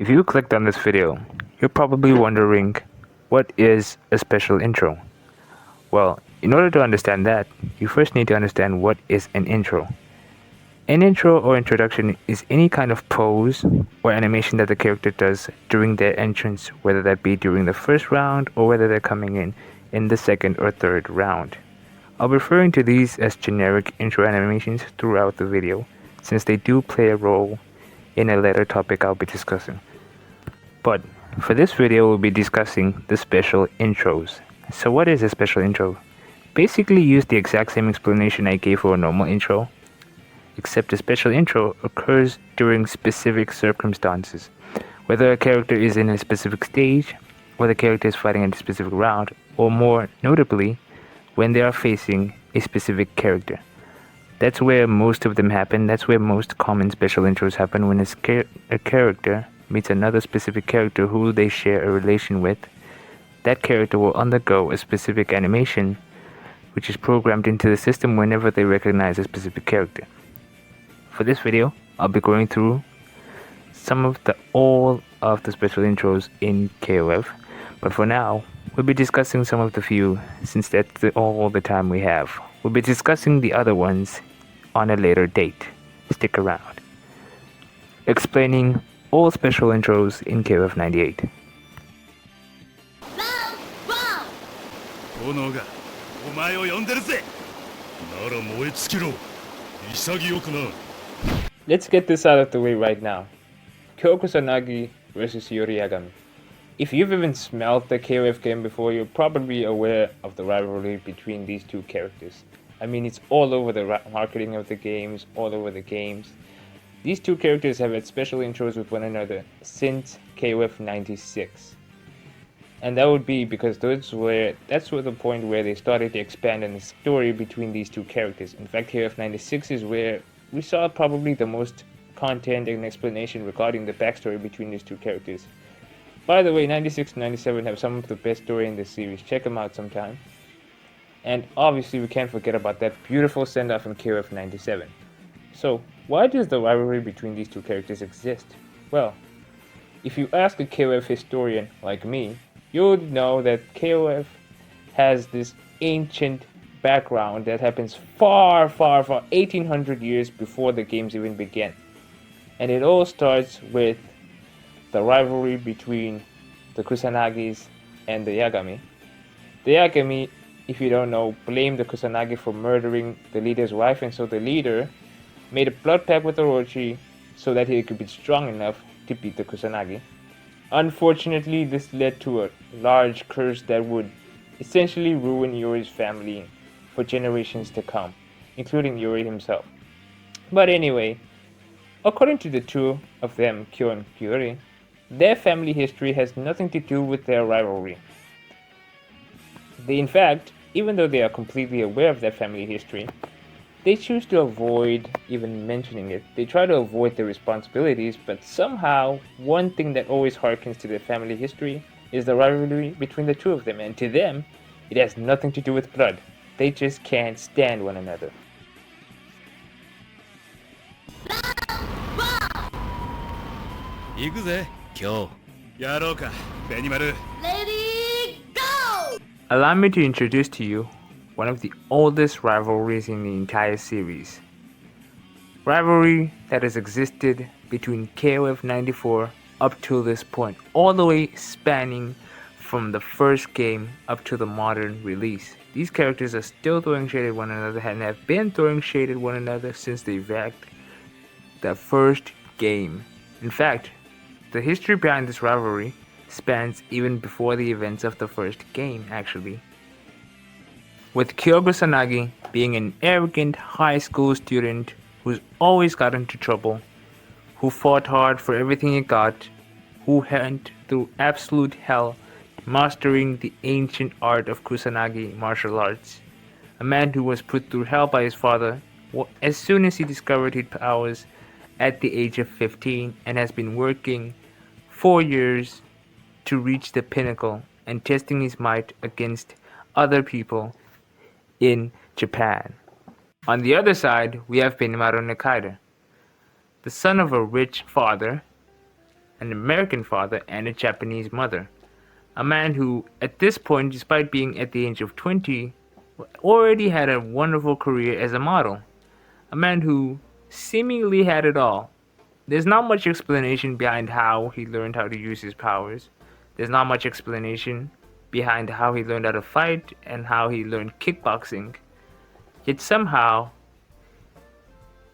If you clicked on this video, you're probably wondering, what is a special intro? Well, in order to understand that, you first need to understand what is an intro. An intro or introduction is any kind of pose or animation that the character does during their entrance, whether that be during the first round or whether they're coming in the second or third round. I'll be referring to these as generic intro animations throughout the video, since they do play a role in a later topic I'll be discussing. But for this video, we'll be discussing the special intros. So what is a special intro? Basically use the exact same explanation I gave for a normal intro, except a special intro occurs during specific circumstances, whether a character is in a specific stage, or the character is fighting in a specific round, or more notably, when they are facing a specific character. That's where most of them happen. That's where most common special intros happen, when a character meets another specific character who they share a relation with. That character will undergo a specific animation, which is programmed into the system whenever they recognize a specific character. For this video, I'll be going through all of the special intros in KOF, but for now, we'll be discussing some of the few, since that's all the time we have. We'll be discussing the other ones on a later date. Stick around. Explaining all special intros in KOF98. 殿がお前を呼んでるぜ。なら燃え尽きろ。潔くな。 Let's get this out of the way right now. Kusanagi versus Yori Yagami. If you've even smelled the KOF game before, you're probably aware of the rivalry between these two characters. I mean, it's all over the marketing of the games, all over the games. These two characters have had special intros with one another since KOF96. And that would be because that's the point where they started to expand on the story between these two characters. In fact, KOF96 is where we saw probably the most content and explanation regarding the backstory between these two characters. By the way, 96 and 97 have some of the best story in this series. Check them out sometime. And obviously we can't forget about that beautiful send-off in KOF 97. So, why does the rivalry between these two characters exist? Well, if you ask a KOF historian like me, you would know that KOF has this ancient background that happens far, 1800 years before the games even began. And it all starts with the rivalry between the Kusanagis and the Yagami. The Yagami, if you don't know, blamed the Kusanagi for murdering the leader's wife, and so the leader made a blood pact with Orochi so that he could be strong enough to beat the Kusanagi. Unfortunately, this led to a large curse that would essentially ruin Yori's family for generations to come, including Yori himself. But anyway, according to the two of them, Kyo and Yori, their family history has nothing to do with their rivalry. In fact, even though they are completely aware of their family history, they choose to avoid even mentioning it. They try to avoid their responsibilities, but somehow, one thing that always harkens to their family history is the rivalry between the two of them, and to them, it has nothing to do with blood. They just can't stand one another. 行くぜ、今日。やろうか、ベニマル。Lady, go! Allow me to introduce to you one of the oldest rivalries in the entire series. Rivalry that has existed between KOF 94 up to this point, all the way spanning from the first game up to the modern release. These characters are still throwing shade at one another and have been throwing shade at one another since they backed the first game. In fact, the history behind this rivalry spans even before the events of the first game, actually. With Kyogo Sanagi being an arrogant high school student who's always got into trouble, who fought hard for everything he got, who went through absolute hell mastering the ancient art of Kusanagi martial arts, a man who was put through hell by his father as soon as he discovered his powers at the age of 15, and has been working 4 years to reach the pinnacle and testing his might against other people in Japan. On the other side, we have Benimaru Nakada, the son of a rich father an American father, and a Japanese mother. A man who, at this point, despite being at the age of 20, already had a wonderful career as a model. A man who seemingly had it all. There's not much explanation behind how he learned how to use his powers. There's not much explanation behind how he learned how to fight and how he learned kickboxing. Yet somehow,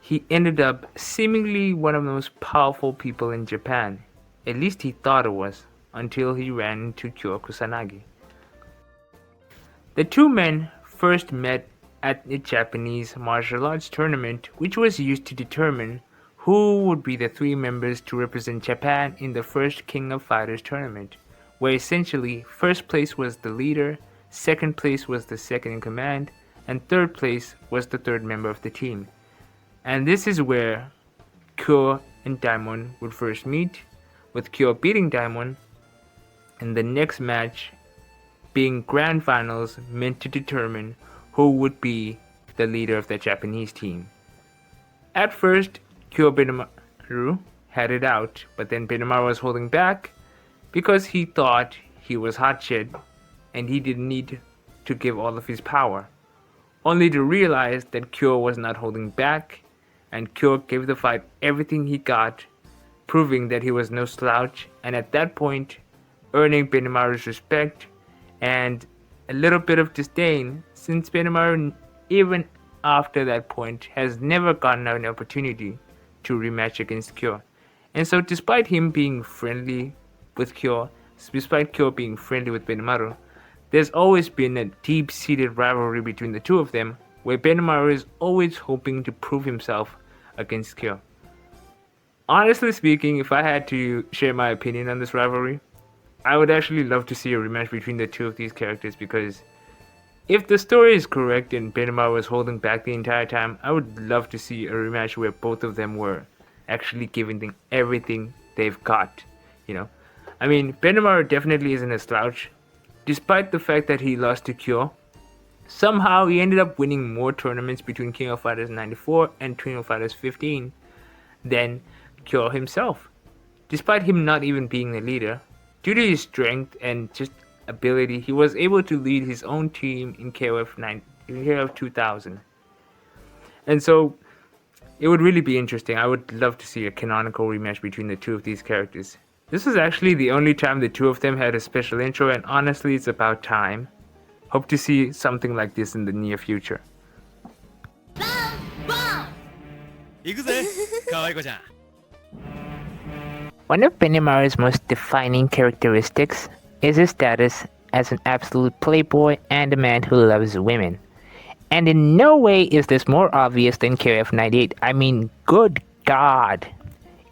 he ended up seemingly one of the most powerful people in Japan. At least he thought it was, until he ran into Kyo Kusanagi. The two men first met at a Japanese martial arts tournament, which was used to determine who would be the three members to represent Japan in the first King of Fighters tournament, where essentially first place was the leader, second place was the second in command, and third place was the third member of the team. And this is where Kyo and Daimon would first meet, with Kyo beating Daimon, and the next match being grand finals meant to determine who would be the leader of the Japanese team. At first, Kyo Benimaru had it out, but then Benimaru was holding back because he thought he was hot shit and he didn't need to give all of his power, only to realize that Kyo was not holding back, and Kyo gave the fight everything he got, proving that he was no slouch, and at that point earning Benimaru's respect and a little bit of disdain, since Benimaru, even after that point, has never gotten an opportunity to rematch against Kyo. And so despite him being friendly with Kyo, despite Kyo being friendly with Benimaru, there's always been a deep-seated rivalry between the two of them, where Benimaru is always hoping to prove himself against Kyo. Honestly speaking, if I had to share my opinion on this rivalry, I would actually love to see a rematch between the two of these characters, because if the story is correct and Benimaru was holding back the entire time, I would love to see a rematch where both of them were actually giving everything they've got, you know? I mean, Benimaru definitely isn't a slouch. Despite the fact that he lost to Kyo, somehow he ended up winning more tournaments between King of Fighters 94 and King of Fighters 15 than Kyo himself. Despite him not even being the leader, due to his strength and just ability, he was able to lead his own team in KOF 2000. And so, it would really be interesting. I would love to see a canonical rematch between the two of these characters. This was actually the only time the two of them had a special intro, and honestly, it's about time. Hope to see something like this in the near future. Round one. 行くぜ可愛い子ちゃん One of Benimaru's most defining characteristics is his status as an absolute playboy and a man who loves women. And in no way is this more obvious than KOF98. I mean, good God.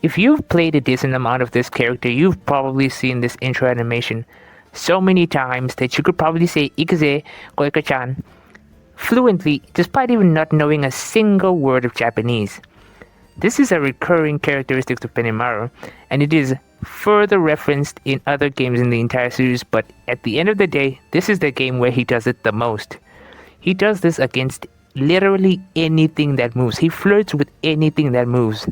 If you've played a decent amount of this character, you've probably seen this intro animation so many times that you could probably say Ikuze Koiko-chan fluently, despite even not knowing a single word of Japanese. This is a recurring characteristic of Benimaru, and it is further referenced in other games in the entire series, but at the end of the day, this is the game where he does it the most. He does this against literally anything that moves. He flirts with anything that moves.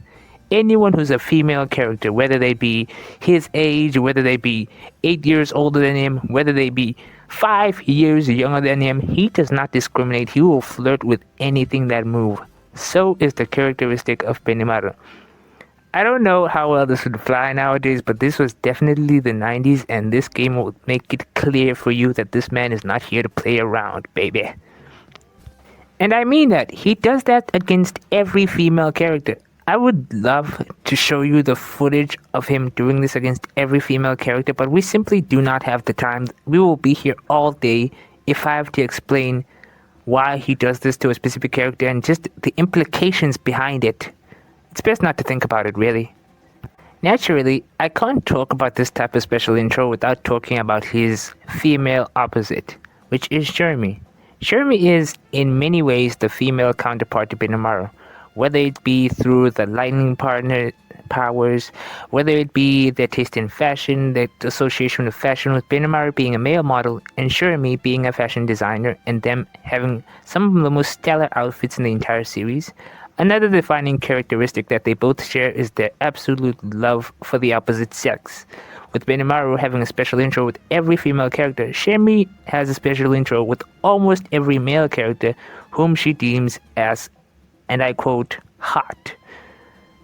Anyone who's a female character, whether they be his age, whether they be 8 years older than him, whether they be 5 years younger than him, he does not discriminate. He will flirt with anything that moves. So is the characteristic of Benimaru. I don't know how well this would fly nowadays, but this was definitely the 90s, and this game will make it clear for you that this man is not here to play around, baby. And I mean that. He does that against every female character. I would love to show you the footage of him doing this against every female character, but we simply do not have the time. We will be here all day if I have to explain why he does this to a specific character and just the implications behind it. It's best not to think about it, really. Naturally, I can't talk about this type of special intro without talking about his female opposite, which is Jeremy. Jeremy is, in many ways, the female counterpart to Benimaru, whether it be through the lightning partner powers, whether it be their taste in fashion, their association with fashion, with Benimaru being a male model and Jeremy being a fashion designer, and them having some of the most stellar outfits in the entire series. Another defining characteristic that they both share is their absolute love for the opposite sex. With Benimaru having a special intro with every female character, Shermie has a special intro with almost every male character whom she deems as, and I quote, hot.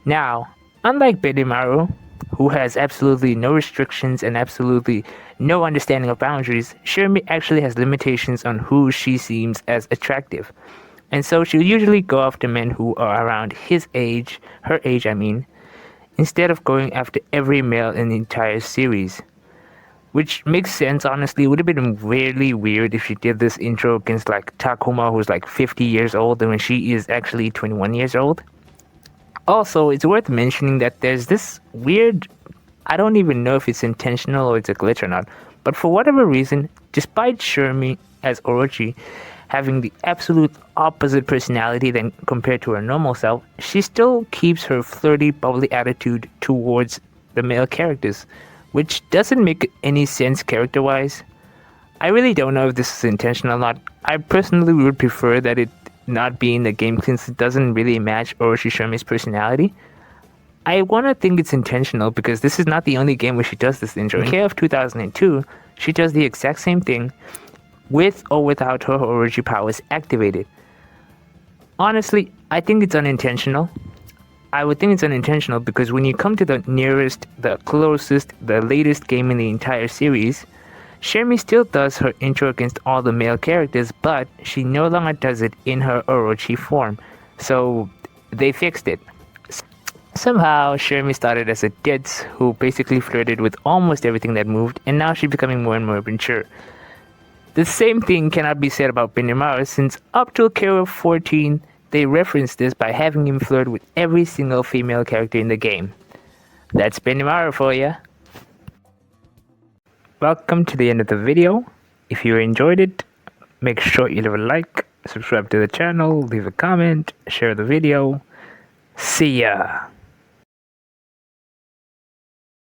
Now, unlike Benimaru, who has absolutely no restrictions and absolutely no understanding of boundaries, Shermie actually has limitations on who she seems as attractive. And so she'll usually go after men who are around her age, instead of going after every male in the entire series. Which makes sense, honestly. It would have been really weird if she did this intro against like Takuma, who's like 50 years old, and when she is actually 21 years old. Also, it's worth mentioning that there's this weird, I don't even know if it's intentional or it's a glitch or not, but for whatever reason, despite Shermie as Orochi having the absolute opposite personality than compared to her normal self, she still keeps her flirty, bubbly attitude towards the male characters, which doesn't make any sense character-wise. I really don't know if this is intentional or not. I personally would prefer that it not be in the game since it doesn't really match Orochi Shermie's personality. I want to think it's intentional because this is not the only game where she does this intro. In KOF 2002, she does the exact same thing with or without her Orochi powers activated. Honestly, I think it's unintentional. I would think it's unintentional because when you come to the nearest, the closest, the latest game in the entire series, Shermie still does her intro against all the male characters, but she no longer does it in her Orochi form. So they fixed it. Somehow, Shermie started as a ditz who basically flirted with almost everything that moved, and now she's becoming more and more mature. The same thing cannot be said about Benimaru, since up till KOF 14, they referenced this by having him flirt with every single female character in the game. That's Benimaru for ya. Welcome to the end of the video. If you enjoyed it, make sure you leave a like, subscribe to the channel, leave a comment, share the video. See ya!